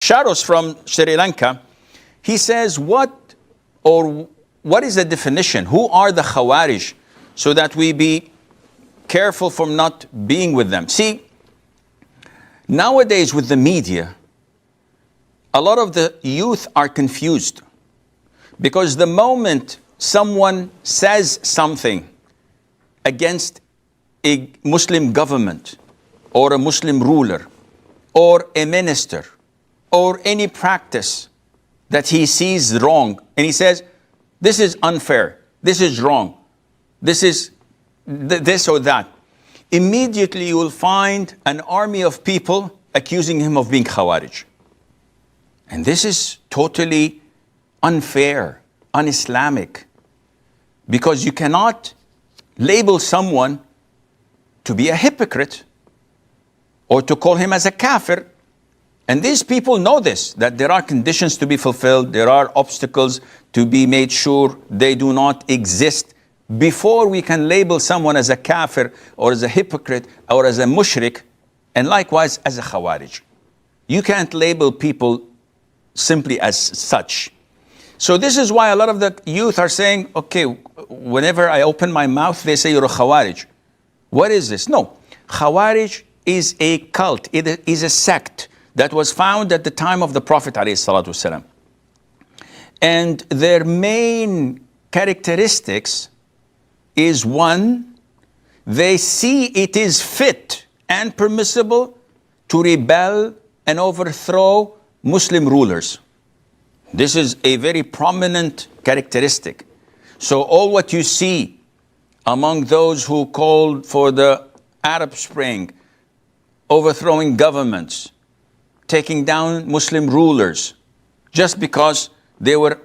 Sharos from Sri Lanka, he says, what is the definition? Who are the Khawarij? So that we be careful from not being with them. See, nowadays with the media, a lot of the youth are confused because the moment someone says something against a Muslim government or a Muslim ruler or a minister or any practice that he sees wrong, and he says, this is unfair, this is wrong, this is this or that, immediately you will find an army of people accusing him of being Khawarij. And this is totally unfair, un-Islamic, because you cannot label someone to be a hypocrite or to call him as a kafir. And these people know this, that there are conditions to be fulfilled, there are obstacles to be made sure they do not exist before we can label someone as a kafir or as a hypocrite or as a mushrik, and likewise as a Khawarij. You can't label people simply as such. So this is why a lot of the youth are saying, okay, whenever I open my mouth, they say you're a Khawarij. What is this? No, Khawarij is a cult, it is a sect that was found at the time of the Prophet ﷺ. And their main characteristics is, one, they see it is fit and permissible to rebel and overthrow Muslim rulers. This is a very prominent characteristic. So all what you see among those who called for the Arab Spring, overthrowing governments, taking down Muslim rulers, just because they were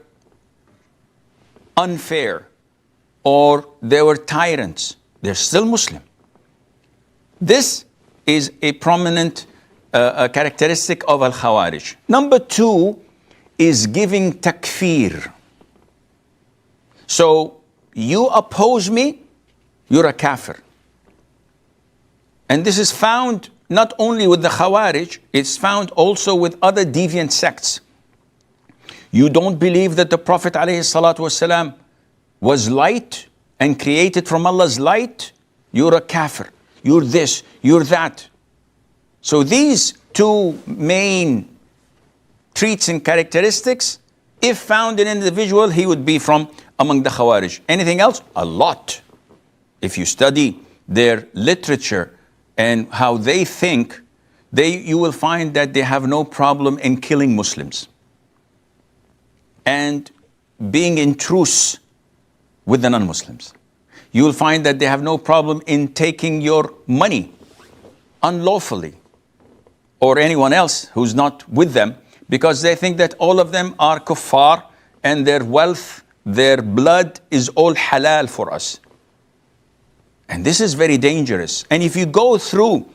unfair or they were tyrants, they're still Muslim. This is a prominent characteristic of Al-Khawarij. Number two is giving takfir. So you oppose me, you're a kafir. And this is found not only with the Khawarij, it's found also with other deviant sects. You don't believe that the Prophet ﷺ was light and created from Allah's light, you're a kafir. You're this, you're that. So these two main traits and characteristics, if found in an individual, he would be from among the Khawarij. Anything else? A lot. If you study their literature and how they think, you will find that they have no problem in killing Muslims and being in truce with the non-Muslims. You will find that they have no problem in taking your money unlawfully, or anyone else who's not with them, because they think that all of them are kuffar and their wealth, their blood is all halal for us. And this is very dangerous. And if you go through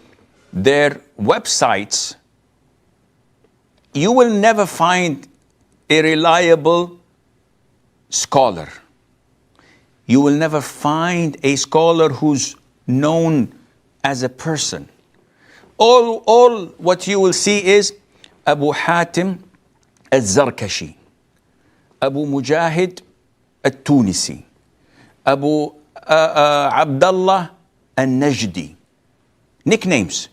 their websites, you will never find a reliable scholar. You will never find a scholar who's known as a person. All what you will see is Abu Hatim al-Zarkashi, Abu Mujahid al-Tunisi, Abu Abdullah al-Najdi. Nicknames.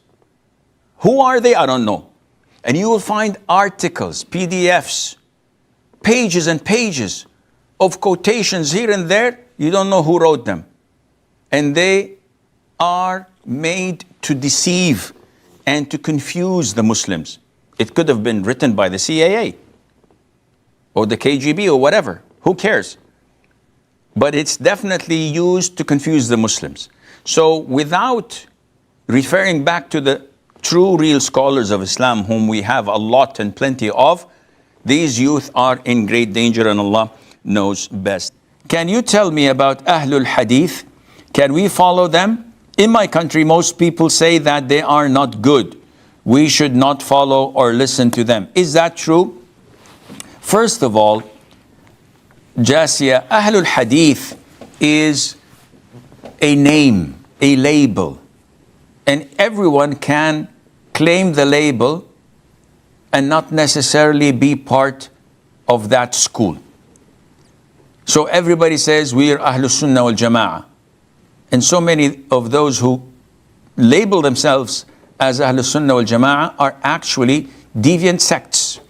Who are they? I don't know. And you will find articles, PDFs, pages and pages of quotations here and there. You don't know who wrote them. And they are made to deceive and to confuse the Muslims. It could have been written by the CIA or the KGB or whatever. Who cares? But it's definitely used to confuse the Muslims. So without referring back to the true, real scholars of Islam, whom we have a lot and plenty of, these youth are in great danger, and Allah knows best. Can you tell me about Ahlul Hadith? Can we follow them? In my country, most people say that they are not good. We should not follow or listen to them. Is that true? First of all, Jasia, Ahlul Hadith is a name, a label. And everyone can claim the label and not necessarily be part of that school. So everybody says we are Ahlul Sunnah wal Jama'ah. And so many of those who label themselves as Ahlul Sunnah wal Jama'ah are actually deviant sects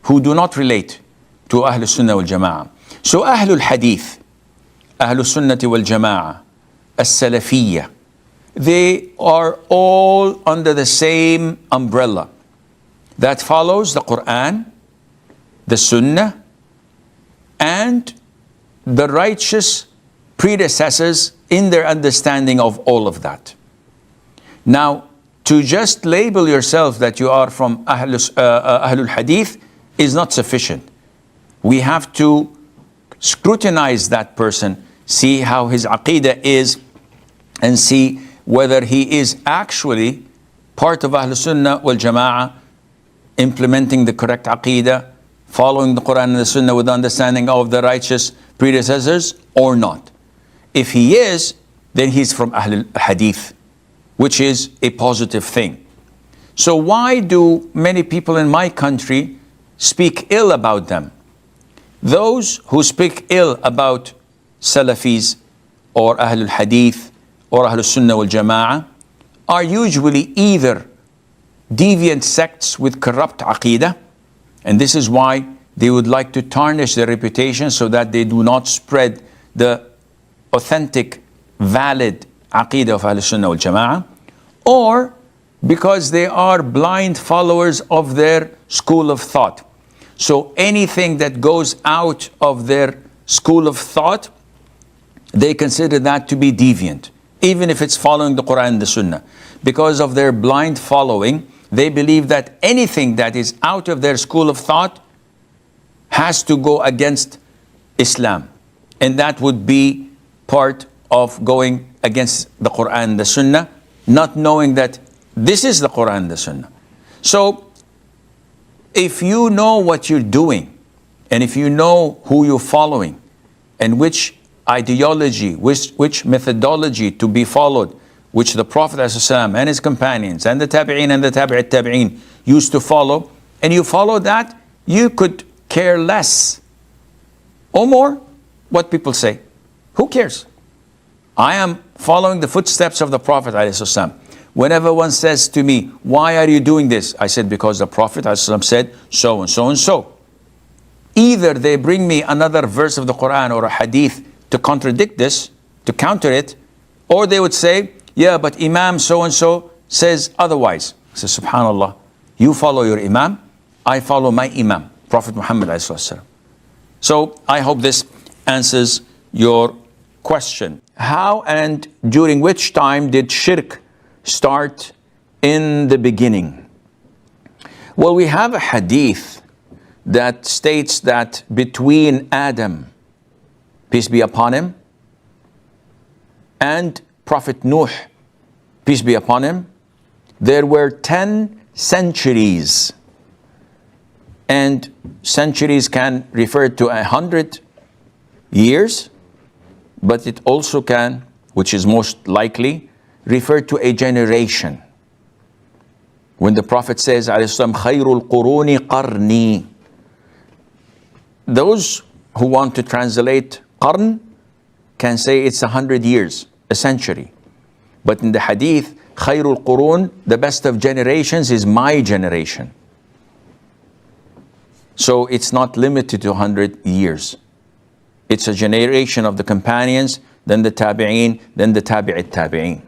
who do not relate to Ahlul Sunnah wal Jama'ah. So Ahlul Hadith, Ahlul Sunnah wal Jama'ah, As-Salafiyya, they are all under the same umbrella that follows the Qur'an, the Sunnah, and the righteous predecessors in their understanding of all of that. Now, to just label yourself that you are from Ahlul Hadith is not sufficient. We have to scrutinize that person, see how his aqidah is, and see whether he is actually part of Ahlul Sunnah wal Jama'ah, implementing the correct aqidah, following the Qur'an and the Sunnah with understanding of the righteous predecessors or not. If he is, then he's from Ahlul Hadith, which is a positive thing. So why do many people in my country speak ill about them? Those who speak ill about Salafis or Ahlul Hadith or Ahlul Sunnah wal Jama'ah are usually either deviant sects with corrupt aqidah, and this is why they would like to tarnish their reputation so that they do not spread the authentic, valid aqidah of Ahlul Sunnah wal Jama'ah, or because they are blind followers of their school of thought. So anything that goes out of their school of thought, they consider that to be deviant, even if it's following the Qur'an and the Sunnah. Because of their blind following, they believe that anything that is out of their school of thought has to go against Islam. And that would be part of going against the Qur'an and the Sunnah, not knowing that this is the Qur'an and the Sunnah. So, if you know what you're doing, and if you know who you're following, and which ideology, which methodology to be followed, which the Prophet ﷺ and his companions and the Tabi'een and the Tabi'it Tabi'een used to follow, and you follow that, you could care less or more what people say. Who cares? I am following the footsteps of the Prophet ﷺ. Whenever one says to me, why are you doing this? I said, because the Prophet ﷺ said so and so and so. Either they bring me another verse of the Qur'an or a hadith to contradict this, to counter it, or they would say, yeah, but Imam so and so says otherwise. I said, subhanallah, you follow your Imam, I follow my Imam, Prophet Muhammad ﷺ. So I hope this answers your question. How and during which time did shirk start in the beginning? Well, we have a hadith that states that between Adam, peace be upon him, and Prophet Nuh, peace be upon him, there were 10 centuries. And centuries can refer to 100 years, but it also can, which is most likely, refer to a generation. When the Prophet says, "Khayrul quruni qarni," those who want to translate qarn can say it's 100 years, a century. But in the hadith, Khayrul qurun, the best of generations, is my generation. So it's not limited to 100 years. It's a generation of the companions, then the tabi'een, then the tabi'it tabi'een.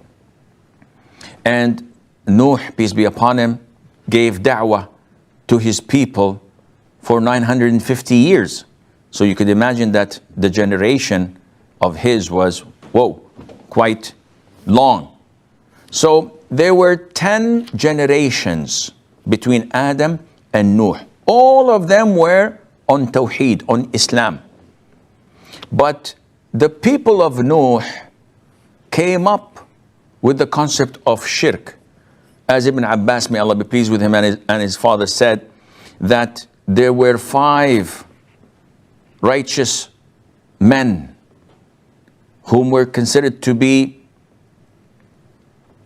And Nuh, peace be upon him, gave da'wah to his people for 950 years. So you could imagine that the generation of his was, whoa, quite long. So there were 10 generations between Adam and Nuh. All of them were on Tawheed, on Islam. But the people of Nuh came up with the concept of shirk. As Ibn Abbas, may Allah be pleased with him, and his father said that there were 5 righteous men whom were considered to be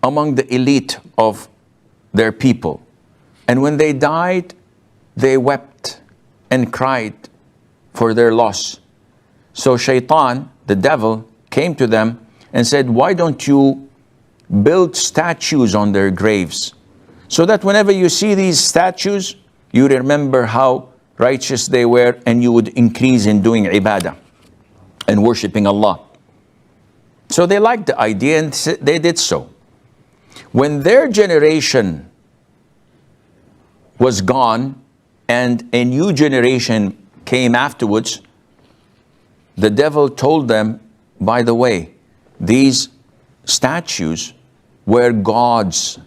among the elite of their people. And when they died, they wept and cried for their loss. So Shaitan, the devil, came to them and said, why don't you build statues on their graves, so that whenever you see these statues, you remember how righteous they were, and you would increase in doing ibadah and worshipping Allah. So they liked the idea and they did so. When their generation was gone and a new generation came afterwards, the devil told them, by the way, these statues were gods,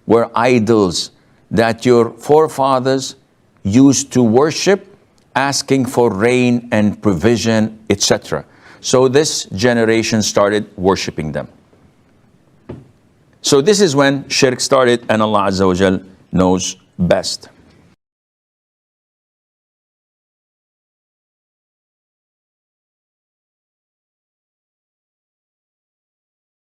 were idols that your forefathers used to worship, asking for rain and provision, etc. So this generation started worshiping them. So this is when shirk started, and Allah Azza wa Jal knows best.